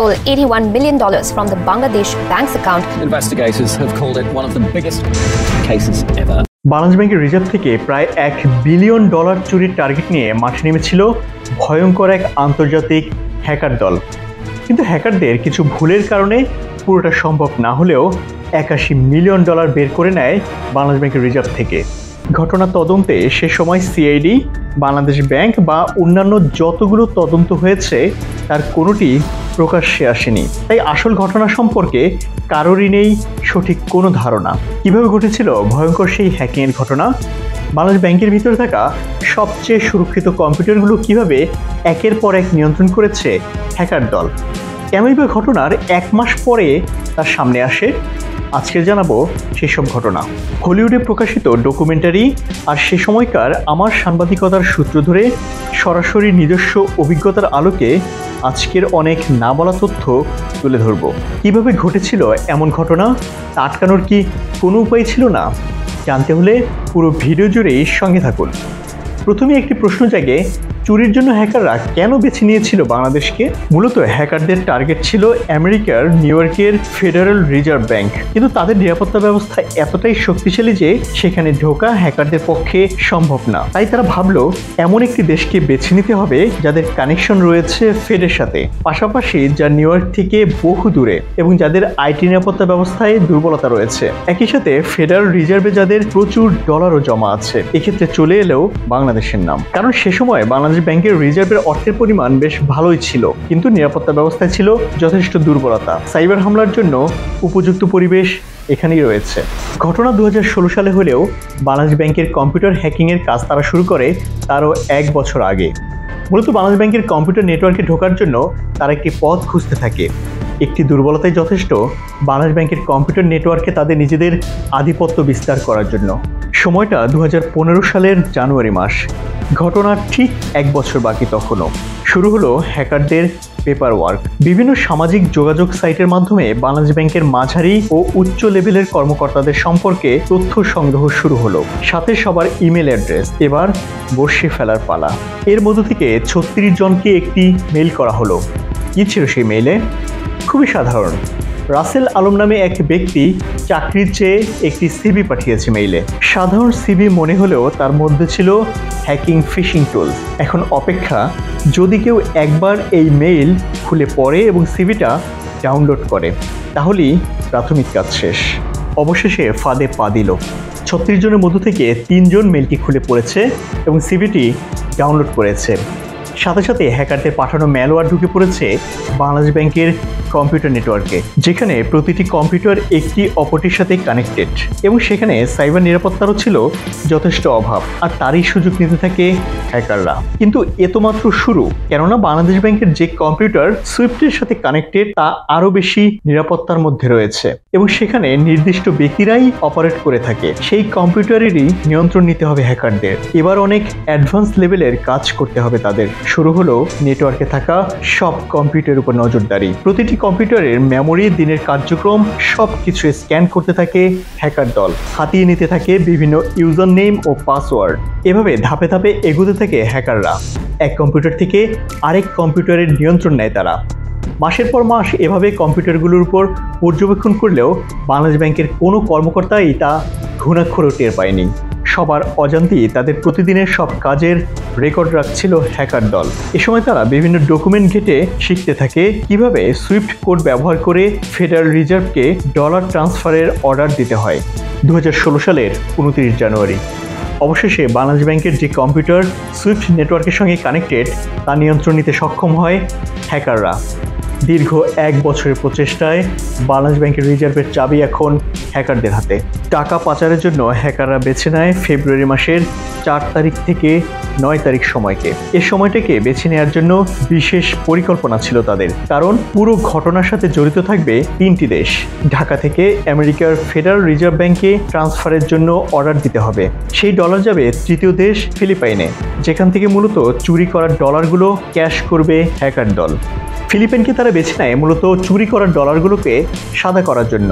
stole $81 million from the Bangladesh bank's account. Investigators have called it one of the biggest cases ever. Bangladesh ব্যাংকের reserve থেকে প্রায় $1 billion চুরির target নিয়ে মাঠে নেমেছিল ভয়ঙ্কর এক আন্তর্জাতিক হ্যাকার দল। কিন্তু হ্যাকারদের কিছু ভুলের কারণে পুরোটা সম্ভব না হলেও $81 মিলিয়ন বের করে নেয় বাংলাদেশ ব্যাংকের রিজার্ভ থেকে। ঘটনা তদন্তে সে সময় সিআইডি, বাংলাদেশ ব্যাংক বা অন্যান্য যতগুলো তদন্ত হয়েছে তার কোনোটি প্রকাশ্যে আসেনি। তাই আসল ঘটনা সম্পর্কে কারোরই নেই সঠিক কোনো ধারণা। কিভাবে ঘটেছিল ভয়ঙ্কর সেই হ্যাকিংয়ের ঘটনা? বাংলাদেশ ব্যাংকের ভিতরে থাকা সবচেয়ে সুরক্ষিত কম্পিউটারগুলো কিভাবে একের পর এক নিয়ন্ত্রণ করেছে হ্যাকার দল? কেনই বা ঘটনার 1 মাস পরে তার সামনে আসে? আজকে জানাবো সেসব ঘটনা। হলিউডে প্রকাশিত ডকুমেন্টারি আর সে সময়কার আমার সাংবাদিকতার সূত্র ধরে সরাসরি নিজস্ব অভিজ্ঞতার আলোকে আজকের অনেক না বলা তথ্য তুলে ধরব। কিভাবে ঘটেছিল এমন ঘটনা? তা আটকানোর কি কোনো উপায় ছিল না? জানতে হলে পুরো ভিডিও জুড়েই সঙ্গে থাকুন। প্রথমে একটি প্রশ্ন জাগে, চুরির জন্য হ্যাকাররা কেন বেছে নিয়েছিল বাংলাদেশকে? মূলত হ্যাকারদের টার্গেট ছিল আমেরিকার নিউ ইয়র্কের ফেডারেল রিজার্ভ ব্যাংক, কিন্তু তাদের নিরাপত্তা ব্যবস্থা এতটাই শক্তিশালী যে সেখানে ঢোকা হ্যাকারদের পক্ষে সম্ভব না। তাই তারা ভাবলো এমন একটি দেশকে বেছে নিতে হবে যাদের কানেকশন রয়েছে ফেডের সাথে, পাশাপাশি যা নিউ ইয়র্ক থেকে বহু দূরে এবং যাদের আইটি নিরাপত্তা ব্যবস্থায় দুর্বলতা রয়েছে, একই সাথে ফেডারেল রিজার্ভে যাদের প্রচুর ডলারও জমা আছে। এক্ষেত্রে চলে এলেও বাংলাদেশের নাম, কারণ সে সময় বাংলাদেশ ব্যাংকের রিজার্ভের অর্থের পরিমাণ বেশ ভালোই ছিল, কিন্তু নিরাপত্তা ব্যবস্থায় ছিল যথেষ্ট দুর্বলতা। সাইবার হামলার জন্য উপযুক্ত পরিবেশ এখানেই রয়েছে। ঘটনা 2016 সালে হলেও বাংলাদেশ ব্যাংকের কম্পিউটার হ্যাকিংয়ের কাজ তারা শুরু করে তারও 1 বছর আগে। মূলত বাংলাদেশ ব্যাংকের কম্পিউটার নেটওয়ার্কে ঢোকার জন্য তারা একটি পথ খুঁজতে থাকে। একটি দুর্বলতাই যথেষ্ট বাংলাদেশ ব্যাংকের কম্পিউটার নেটওয়ার্কে তাদের নিজেদের আধিপত্য বিস্তার করার জন্য। সময়টা 2015 সালের জানুয়ারি মাস। ঘটনার ঠিক 1 বছর বাকি তখনও। শুরু হলো হ্যাকারদের পেপার ওয়ার্ক। বিভিন্ন সামাজিক যোগাযোগ সাইটের মাধ্যমে বাংলাদেশ ব্যাংকের মাঝারি ও উচ্চ লেভেলের কর্মকর্তাদের সম্পর্কে তথ্য সংগ্রহ শুরু হলো, সাথে সবার ইমেল অ্যাড্রেস। এবার বসে ফেলার পালা। এর মধ্য থেকে 36 জনকে একটি মেইল করা হলো। কি ছিল সেই মেইলে? খুবই সাধারণ। রাসেল আলম নামে এক ব্যক্তি চাকরির চেয়ে একটি সিভি পাঠিয়েছে মেইলে। সাধারণ সিভি মনে হলেও তার মধ্যে ছিল হ্যাকিং ফিশিং টুলস। এখন অপেক্ষা, যদি কেউ একবার এই মেইল খুলে পড়ে এবং সিভিটা ডাউনলোড করে তাহলেই প্রাথমিক কাজ শেষ। অবশেষে ফাঁদে পা দিল। 36 জনের মধ্য থেকে 3 জন মেইলটি খুলে পড়েছে এবং সিভিটি ডাউনলোড করেছে। সাথে সাথে হ্যাকারদের পাঠানো ম্যালওয়্যার ঢুকে পড়েছে বাংলাদেশ ব্যাংকের কম্পিউটার নেটওয়ার্কে, যেখানে প্রতিটি কম্পিউটার একটি অপরটির সাথে কানেক্টেড এবং সেখানে সাইবার নিরাপত্তারও ছিল যথেষ্ট অভাব। আর তারই সুযোগ নিতে থাকে হ্যাকাররা। কিন্তু এ তো মাত্র শুরু, কেননা বাংলাদেশ ব্যাংকের যে কম্পিউটার সুইফটের সাথে কানেক্টেড তা আরও বেশি নিরাপত্তার মধ্যে রয়েছে এবং সেখানে নির্দিষ্ট ব্যক্তিরাই অপারেট করে থাকে। সেই কম্পিউটারেরই নিয়ন্ত্রণ নিতে হবে হ্যাকারদের। এবার অনেক অ্যাডভান্স লেভেলের কাজ করতে হবে তাদের। শুরু হলো নেটওয়ার্কে থাকা সব কম্পিউটারের উপর নজরদারি। প্রতিটি কম্পিউটারের মেমোরি, দিনের কার্যক্রম সবকিছু স্ক্যান করতে থাকে হ্যাকার দল। হাতিয়ে নিতে থাকে বিভিন্ন ইউজার নেম ও পাসওয়ার্ড। এভাবে ধাপে ধাপে এগোতে থাকে হ্যাকাররা। এক কম্পিউটার থেকে আরেক কম্পিউটারের নিয়ন্ত্রণ নেয় তারা। মাসের পর মাস এভাবে কম্পিউটারগুলোর উপর পর্যবেক্ষণ করলেও বাংলাদেশ ব্যাংকের কোনো কর্মকর্তাই তা ঘুণাক্ষরেও টের পায়নি। সবার অজান্তেই তাদের প্রতিদিনের সব কাজের রেকর্ড রাখছিল হ্যাকার দল। এ সময় তারা বিভিন্ন ডকুমেন্ট ঘেটে শিখতে থাকে কিভাবে সুইফট কোড ব্যবহার করে ফেডারেল রিজার্ভকে ডলার ট্রান্সফারের অর্ডার দিতে হয়। 2016 সালের 29 জানুয়ারি অবশেষে বাংলাদেশ ব্যাংকের যে কম্পিউটার সুইফট নেটওয়ার্কের সঙ্গে কানেক্টেড তা নিয়ন্ত্রণ নিতে সক্ষম হয় হ্যাকাররা। দীর্ঘ 1 বছরের প্রচেষ্টায় বাংলাদেশ ব্যাংকের রিজার্ভের চাবি এখন হ্যাকারদের হাতে। টাকা পাচারের জন্য হ্যাকাররা বেছে নেয় ফেব্রুয়ারি মাসের 4 তারিখ থেকে 9 তারিখ সময়কে। এই সময়টাকে বেছে নেওয়ার জন্য বিশেষ পরিকল্পনা ছিল তাদের, কারণ পুরো ঘটনার সাথে জড়িত থাকবে 3টি দেশ। ঢাকা থেকে আমেরিকার ফেডারেল রিজার্ভ ব্যাংকে ট্রান্সফারের জন্য অর্ডার দিতে হবে। সেই ডলার যাবে 3য় দেশ ফিলিপাইনে, যেখান থেকে মূলত চুরি করা ডলারগুলো ক্যাশ করবে হ্যাকার দল। ফিলিপাইনকে তারা বেছে নেয় মূলত চুরি করা ডলারগুলোকে সাদা করার জন্য।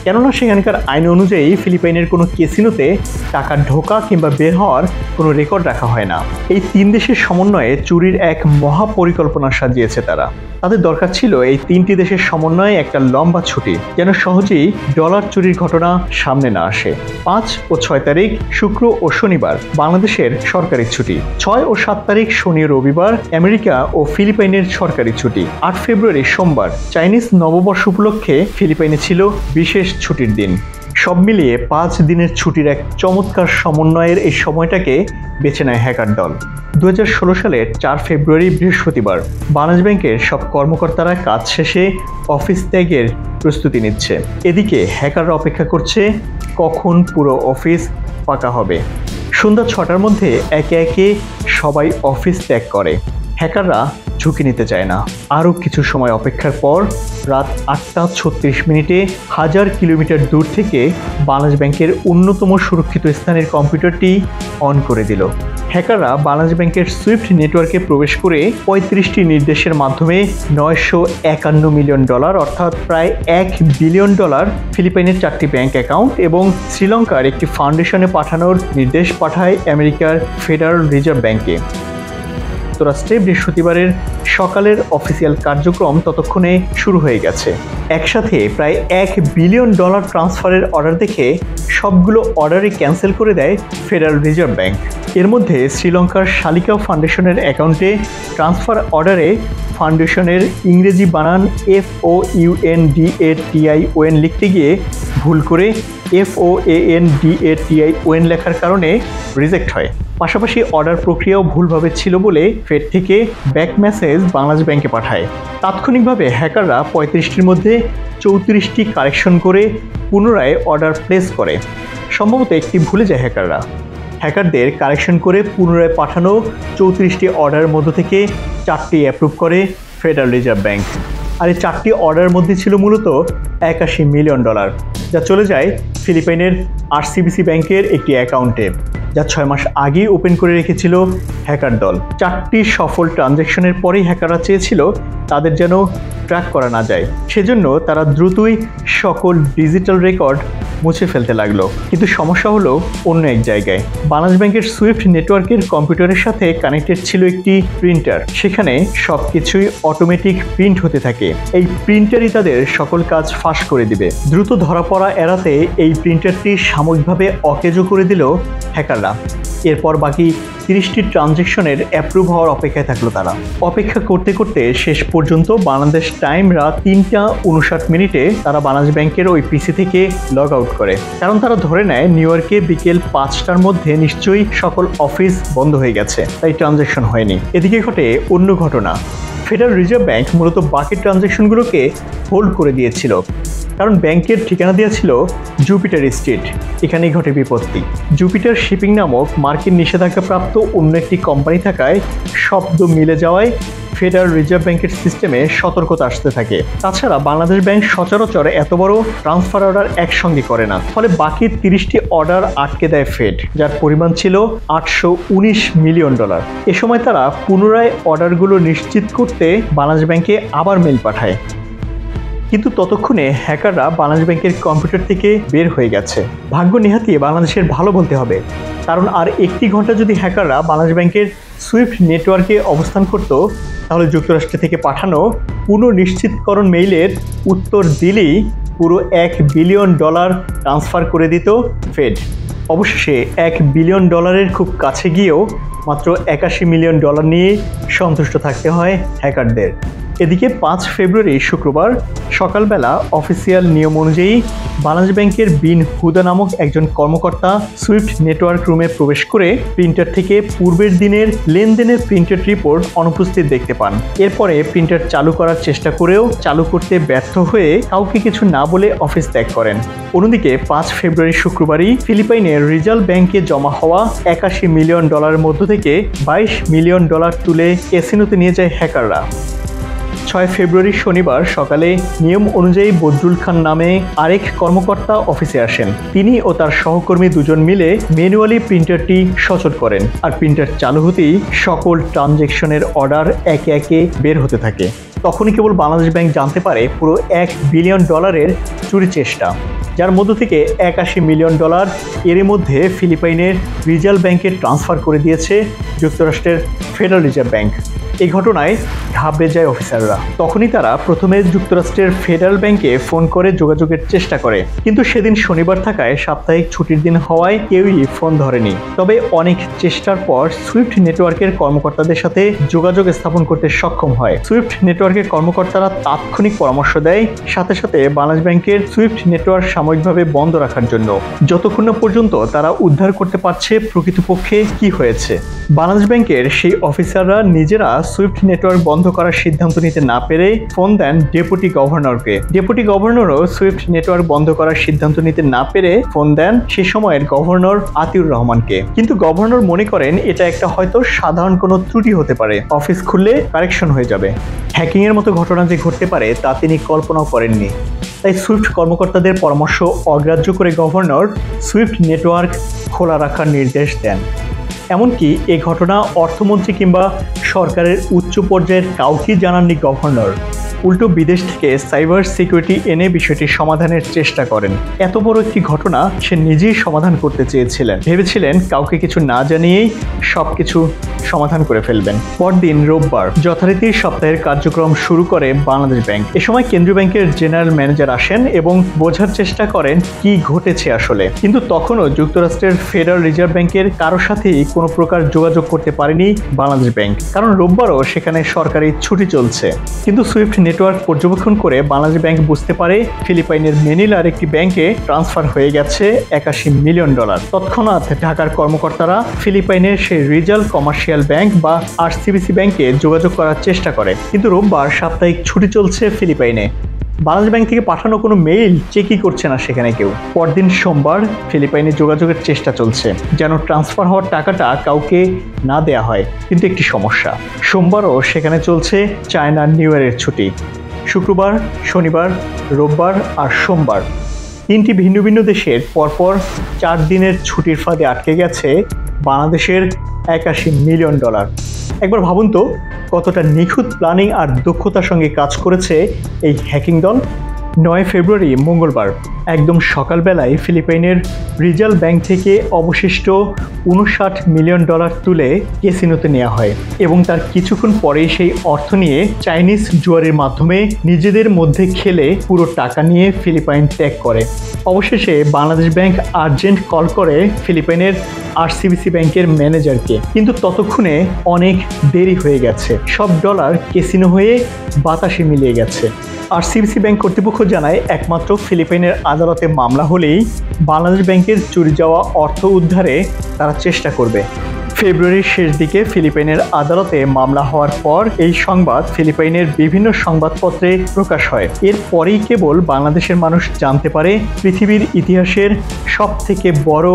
কেননা সেখানকার আইন অনুযায়ী ফিলিপাইনের কোনো ক্যাসিনোতে টাকা ঢোকা কিংবা বের হওয়ার কোনো রেকর্ড রাখা হয় না। এই 3 দেশের সমন্বয়ে চুরির এক মহা পরিকল্পনা সাজিয়েছে তারা। তাদের দরকার ছিল এই 3টি দেশের সমন্বয়ে একটা লম্বা ছুটি, যেন সহজেই ডলার চুরির ঘটনা সামনে না আসে। 5 ও 6 তারিখ শুক্র ও শনিবার বাংলাদেশের সরকারি ছুটি। 6 ও 7 তারিখ শনি ও রবিবার আমেরিকা ও ফিলিপাইনের সরকারি ছুটি। 8 ফেব্রুয়ারি সোমবার চাইনিজ নববর্ষ উপলক্ষে ফিলিপাইনে ছিল বিশেষ ছুটির দিন। সব মিলিয়ে 5 দিনের ছুটির এক চমৎকার সমন্বয়ের এই সময়টাকে বেছে নেয় হ্যাকার দল। 2016 সালের 4 ফেব্রুয়ারি বৃহস্পতিবার বাংলাদেশ ব্যাংকের সব কর্মকর্তারা কাজ শেষে অফিস ত্যাগের প্রস্তুতি নিচ্ছে। এদিকে হ্যাকাররা অপেক্ষা করছে কখন পুরো অফিস ফাঁকা হবে। সন্ধ্যা 6টার মধ্যে একে একে সবাই অফিস ত্যাগ করে। হ্যাকাররা ঝুঁকি নিতে চায় না। আরও কিছু সময় অপেক্ষার পর রাত 8:36 1000 কিলোমিটার দূর থেকে বাংলাদেশ ব্যাংকের অন্যতম সুরক্ষিত স্থানের কম্পিউটারটি অন করে দিল। হ্যাকাররা বাংলাদেশ ব্যাংকের সুইফট নেটওয়ার্কে প্রবেশ করে 35টি নির্দেশের মাধ্যমে $951 মিলিয়ন অর্থাৎ প্রায় $1 বিলিয়ন ফিলিপাইনের 4টি ব্যাংক অ্যাকাউন্ট এবং শ্রীলঙ্কার একটি ফাউন্ডেশনে পাঠানোর নির্দেশ পাঠায় আমেরিকার ফেডারেল রিজার্ভ ব্যাংকে। যুক্তরাষ্ট্রে বৃহস্পতিবারের সকালের অফিসিয়াল কার্যক্রম ততক্ষণে শুরু হয়ে গেছে। একসাথে প্রায় $1 বিলিয়ন ট্রান্সফারের অর্ডার দেখে সবগুলো অর্ডারই ক্যান্সেল করে দেয় ফেডারেল রিজার্ভ ব্যাংক। এর মধ্যে শ্রীলঙ্কার শালিকা ফাউন্ডেশনের অ্যাকাউন্টে ট্রান্সফার অর্ডারে ফাউন্ডেশনের ইংরেজি বানান FOUNDATION লিখতে গিয়ে ভুল করে FOANDATION লেখার কারণে রিজেক্ট হয়। পাশাপাশি অর্ডার প্রক্রিয়াও ভুলভাবে ছিল বলে ফেড থেকে ব্যাক মেসেজ বাংলাদেশ ব্যাংকে পাঠায়। তাৎক্ষণিকভাবে হ্যাকাররা 35টির মধ্যে 34টি কারেকশন করে পুনরায় অর্ডার প্লেস করে। সম্ভবত একটি ভুলে যায় হ্যাকাররা। হ্যাকারদের কারেকশন করে পুনরায় পাঠানো 34টি অর্ডারের মধ্য থেকে 4টি অ্যাপ্রুভ করে ফেডারেল রিজার্ভ ব্যাংক। আর এই 4টি অর্ডারের মধ্যে ছিল মূলত $81 মিলিয়ন, যা চলে যায় ফিলিপাইনের RCBC ব্যাংকের একটি অ্যাকাউন্টে, যা 6 মাস আগেই ওপেন করে রেখেছিল হ্যাকার দল। 4টি সফল ট্রানজ্যাকশনের পরেই হ্যাকাররা চেয়েছিল তাদের যেন ট্র্যাক করা না যায়। সেজন্য তারা দ্রুতই সকল ডিজিটাল রেকর্ড মুছে ফেলতে লাগলো। কিন্তু সমস্যা হলো অন্য এক জায়গায়। বাংলাদেশ ব্যাংকের সুইফট নেটওয়ার্কের কম্পিউটারের সাথে কানেক্টেড ছিল একটি প্রিন্টার। সেখানে সব কিছুই অটোমেটিক প্রিন্ট হতে থাকে। এই প্রিন্টারই তাদের সকল কাজ ফাঁস করে দিবে। দ্রুত ধরা পড়া এড়াতে এই প্রিন্টারটি সাময়িকভাবে অকেজো করে দিল হ্যাকাররা। এরপর বাকি 30টি ট্রানজ্যাকশনের অ্যাপ্রুভ হওয়ার অপেক্ষায় থাকলো তারা। অপেক্ষা করতে করতে শেষ পর্যন্ত বাংলাদেশ টাইম রাত 3:59 তারা বাংলাদেশ ব্যাংকের ওই পিসি থেকে লগ আউট করে। কারণ তারা ধরে নেয় নিউ ইয়র্কে বিকেল 5টার মধ্যে নিশ্চয়ই সকল অফিস বন্ধ হয়ে গেছে, তাই ট্রানজ্যাকশন হয়নি। এদিকে ঘটে অন্য ঘটনা। ফেডারেল রিজার্ভ ব্যাংক মূলত বাকি ট্রানজ্যাকশনগুলোকে হোল্ড করে দিয়েছিল, কারণ ব্যাংকের ঠিকানা দেওয়া ছিল জুপিটার স্ট্রিট। এখানেই ঘটে বিপত্তি। জুপিটার শিপিং নামক মার্কিন নিষেধাজ্ঞাপ্রাপ্ত অন্য একটি কোম্পানি থাকায় শব্দ মিলে যাওয়ায় ফেডারেল রিজার্ভ ব্যাংকের সিস্টেমে সতর্কতা আসতে থাকে। তাছাড়া বাংলাদেশ ব্যাংক সচরাচর এত বড় ট্রান্সফার অর্ডার একসঙ্গে করে না, ফলে বাকি 30টি অর্ডার আটকে দেয় ফেড, যার পরিমাণ ছিল $819 মিলিয়ন। এ সময় তারা পুনরায় অর্ডারগুলো নিশ্চিত করতে বাংলাদেশ ব্যাংকে আবার মেল পাঠায়। কিন্তু ততক্ষণে হ্যাকাররা বাংলাদেশ ব্যাংকের কম্পিউটার থেকে বের হয়ে গেছে। ভাগ্য নেহাতি বাংলাদেশের ভালো বলতে হবে, কারণ আর 1 ঘন্টা যদি হ্যাকাররা বাংলাদেশ ব্যাংকের সুইফট নেটওয়ার্কে অবস্থান করত, তাহলে যুক্তরাষ্ট্র থেকে পাঠানো পুনঃনিশ্চিতকরণ মেইলের উত্তর দিলেই পুরো $1 বিলিয়ন ট্রান্সফার করে দিত ফেড। অবশেষে $1 বিলিয়ন খুব কাছে গিয়েও মাত্র $81 মিলিয়ন নিয়ে সন্তুষ্ট থাকতে হয় হ্যাকারদের। এদিকে 5 ফেব্রুয়ারি শুক্রবার সকালবেলা অফিসিয়াল নিয়ম অনুযায়ী বাংলাদেশ ব্যাংকের বিন হুদা নামক একজন কর্মকর্তা সুইফট নেটওয়ার্ক রুমে প্রবেশ করে প্রিন্টার থেকে পূর্বের দিনের লেনদেনের প্রিন্টেড রিপোর্ট অনুপস্থিত দেখতে পান। এরপরে প্রিন্টার চালু করার চেষ্টা করেও চালু করতে ব্যর্থ হয়ে কাউকে কিছু না বলে অফিস ত্যাগ করেন। অন্যদিকে 5 ফেব্রুয়ারি শুক্রবারই ফিলিপাইনের রিজার্ভ ব্যাংকে জমা হওয়া $81 মিলিয়ন মধ্য থেকে $22 মিলিয়ন তুলে ক্যাসিনোতে নিয়ে যায় হ্যাকাররা। 6 ফেব্রুয়ারি শনিবার সকালে নিয়ম অনুযায়ী বদরুল খান নামে আরেক কর্মকর্তা অফিসে আসেন। তিনি ও তার সহকর্মী দুজন মিলে ম্যানুয়ালি প্রিন্টারটি সচল করেন, আর প্রিন্টার চালু হতেই সকল ট্রানজ্যাকশনের অর্ডার একে একে বের হতে থাকে। তখনই কেবল বাংলাদেশ ব্যাংক জানতে পারে পুরো $1 বিলিয়ন চুরি চেষ্টা। যার মধ্য থেকে $81 মিলিয়ন এরই মধ্যে ফিলিপাইনের রিজার্ভ ব্যাংকে ট্রান্সফার করে দিয়েছে যুক্তরাষ্ট্রের ফেডারেল রিজার্ভ ব্যাংক। এই ঘটনায় ঘাবড়ে যায় অফিসাররা। তখনই তারা প্রথমে যুক্তরাষ্ট্রের ফেডারেল ব্যাংকে ফোন করে যোগাযোগের চেষ্টা করে, কিন্তু সেদিন শনিবার থাকায় সাপ্তাহিক ছুটির দিন হওয়ায় কেউই ফোন ধরেনি। তবে অনেক চেষ্টার পর সুইফট নেটওয়ার্কের কর্মকর্তাদের সাথে যোগাযোগ স্থাপন করতে সক্ষম হয়। সুইফট নেটওয়ার্কের কর্মকর্তারা তাৎক্ষণিক পরামর্শ দেয় সাথে সাথে বাংলাদেশ ব্যাংকের সুইফট নেটওয়ার্ক সাময়িকভাবে বন্ধ রাখার জন্য, যতক্ষণ না পর্যন্ত তারা উদ্ধার করতে পারছে প্রকৃতপক্ষে কি হয়েছে। বাংলাদেশ ব্যাংকের সেই অফিসাররা নিজেরা সুইফট নেটওয়ার্ক বন্ধ করার সিদ্ধান্ত নিতে না পেরে ফোন দেন ডেপুটি গভর্নরকে। ডেপুটি গভর্নরও সুইফট নেটওয়ার্ক বন্ধ করার সিদ্ধান্ত নিতে না পেরে ফোন দেন সে সময়ের গভর্নর আতিউর রহমানকে। কিন্তু গভর্নর মনে করেন এটা একটা হয়তো সাধারণ কোনো ত্রুটি হতে পারে, অফিস খুললে কারেকশন হয়ে যাবে। হ্যাকিং এর মতো ঘটনা যে ঘটতে পারে তা তিনি কল্পনাও করেননি। তাই সুইফট কর্মকর্তাদের পরামর্শ অগ্রাহ্য করে গভর্নর সুইফট নেটওয়ার্ক খোলা রাখার নির্দেশ দেন। এমনকি এই ঘটনা অর্থমন্ত্রী কিংবা সরকারের উচ্চ পর্যায়ের কাউকেই জানাননি গভর্নর। উল্টো বিদেশ থেকে সাইবার সিকিউরিটি এনে বিষয়টি সমাধানের চেষ্টা করেন। এত বড় একটি ঘটনা সে নিজেই সমাধান করতে চেয়েছিলেন, ভেবেছিলেন কাউকে কিছু না জানিয়েই সবকিছু সমাধান করে ফেলবেন। পরদিন রোববার যথারীতি সপ্তাহের কার্যক্রম শুরু করে বাংলাদেশ ব্যাংক। এ সময় কেন্দ্রীয় ব্যাংকের জেনারেল ম্যানেজার আসেন এবং বোঝার চেষ্টা করেন কি ঘটেছে আসলে। কিন্তু তখনও যুক্তরাষ্ট্রের ফেডারেল রিজার্ভ ব্যাংকের কারোর সাথেই কোনো প্রকার যোগাযোগ করতে পারেনি বাংলাদেশ ব্যাংক, কারণ রোববারও সেখানে সরকারি ছুটি চলছে। কিন্তু সুইফট নেটওয়ার্ক পর্যবেক্ষণ করে বাংলাদেশ ব্যাংক বুঝতে পারে ফিলিপাইনের ম্যানিলার একটি ব্যাংকে ট্রান্সফার হয়ে গেছে $81 মিলিয়ন। তৎক্ষণাৎ ঢাকার কর্মকর্তারা ফিলিপাইনের সেই রিজাল কমার্শিয়াল ব্যাংক বা আরসিবিসি ব্যাংকে যোগাযোগ করার চেষ্টা করে, কিন্তু রোববার সাপ্তাহিক ছুটি চলছে ফিলিপাইনে। বাংলাদেশ ব্যাংক থেকে পাঠানো কোনো মেইল চেকই করছে না সেখানে কেউ। পরদিন সোমবার ফিলিপাইনে যোগাযোগের চেষ্টা চলছে যেন ট্রান্সফার হওয়ার টাকাটা কাউকে না দেয়া হয়, কিন্তু একটি সমস্যা, সোমবারও সেখানে চলছে চায়না নিউ ইয়ারের ছুটি। শুক্রবার, শনিবার, রোববার আর সোমবার তিনটি ভিন্ন ভিন্ন দেশের পরপর 4 দিনের ছুটির ফাঁদে আটকে গেছে বাংলাদেশের $81 মিলিয়ন। একবার ভাবুন তো কতটা নিখুঁত প্ল্যানিং আর দক্ষতার সঙ্গে কাজ করেছে এই হ্যাকিং দল। 9 ফেব্রুয়ারি মঙ্গলবার একদম সকালবেলায় ফিলিপাইনের রিজার্ভ ব্যাংক থেকে অবশিষ্ট $59 মিলিয়ন তুলে ক্যাসিনোতে নেওয়া হয় এবং তার কিছুক্ষণ পরেই সেই অর্থ নিয়ে চাইনিজ জুয়ারির মাধ্যমে নিজেদের মধ্যে খেলে পুরো টাকা নিয়ে ফিলিপাইন ত্যাগ করে। অবশেষে বাংলাদেশ ব্যাংক আর্জেন্ট কল করে ফিলিপাইনের আরসিবিসি ব্যাংকের ম্যানেজারকে, কিন্তু ততক্ষণে অনেক দেরি হয়ে গেছে, সব ডলার ক্যাসিনো হয়ে বাতাসে মিলিয়ে গেছে। আরসিবিসি ব্যাংক কর্তৃপক্ষ জানায় একমাত্র ফিলিপাইনের আদালতে মামলা হলেই বাংলাদেশ ব্যাংকের চুরি যাওয়া অর্থ উদ্ধারে তারা চেষ্টা করবে। ফেব্রুয়ারির শেষ দিকে ফিলিপাইনের আদালতে মামলা হওয়ার পর এই সংবাদ ফিলিপাইনের বিভিন্ন সংবাদপত্রে প্রকাশ হয়। এরপরেই কেবল বাংলাদেশের মানুষ জানতে পারে পৃথিবীর ইতিহাসের সবথেকে বড়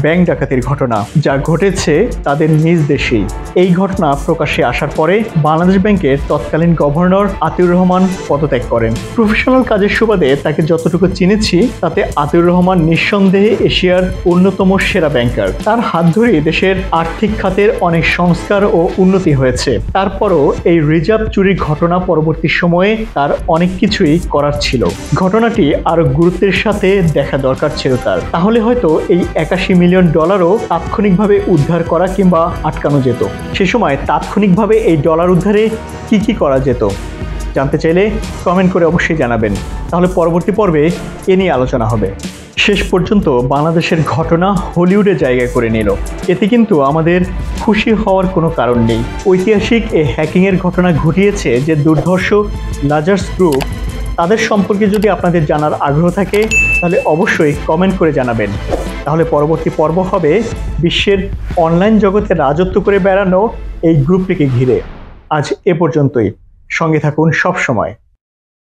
ব্যাংক ডাকাতির ঘটনা, যা ঘটেছে তাদের নিজ দেশেই। এই ঘটনা প্রকাশ্যে আসার পরে বাংলাদেশ ব্যাংকের তৎকালীন গভর্নর আতিউর রহমান পদত্যাগ করেন। প্রফেশনাল কাজের সুবাদে তাকে যতটুকু চিনেছি তাতে আতিউর রহমান নিঃসন্দেহে এশিয়ার অন্যতম সেরা ব্যাংকার। তার হাত ধরে দেশের আর্থিক খাতের অনেক সংস্কার ও উন্নতি হয়েছে। তারপরও এই রিজার্ভ চুরির ঘটনা পরবর্তী সময়ে তার অনেক কিছুই করার ছিল। ঘটনাটি আরো গুরুত্বের সাথে দেখা দরকার ছিল তার, তাহলে হয়তো এই $81 মিলিয়ন তাৎক্ষণিকভাবে উদ্ধার করা কিংবা আটকানো যেত। সে সময় তাৎক্ষণিকভাবে এই ডলার উদ্ধারে কি করা যেত জানতে চাইলে কমেন্ট করে অবশ্যই জানাবেন, তাহলে পরবর্তী পর্বে এ নিয়ে আলোচনা হবে। শেষ পর্যন্ত বাংলাদেশের ঘটনা হলিউডে জায়গা করে নিল, এতে কিন্তু আমাদের খুশি হওয়ার কোনো কারণ নেই। ঐতিহাসিক এই হ্যাকিংয়ের ঘটনা ঘটিয়েছে যে দুর্ধর্ষ লাজার্স গ্রুপ, তাদের সম্পর্কে যদি আপনাদের জানার আগ্রহ থাকে তাহলে অবশ্যই কমেন্ট করে জানাবেন। তাহলে পরবর্তী পর্ব হবে বিশ্বের অনলাইন জগতে রাজত্ব করে বেড়ানো এই গ্রুপটিকে ঘিরে। আজ এ পর্যন্তই, সঙ্গে থাকুন সব সময়।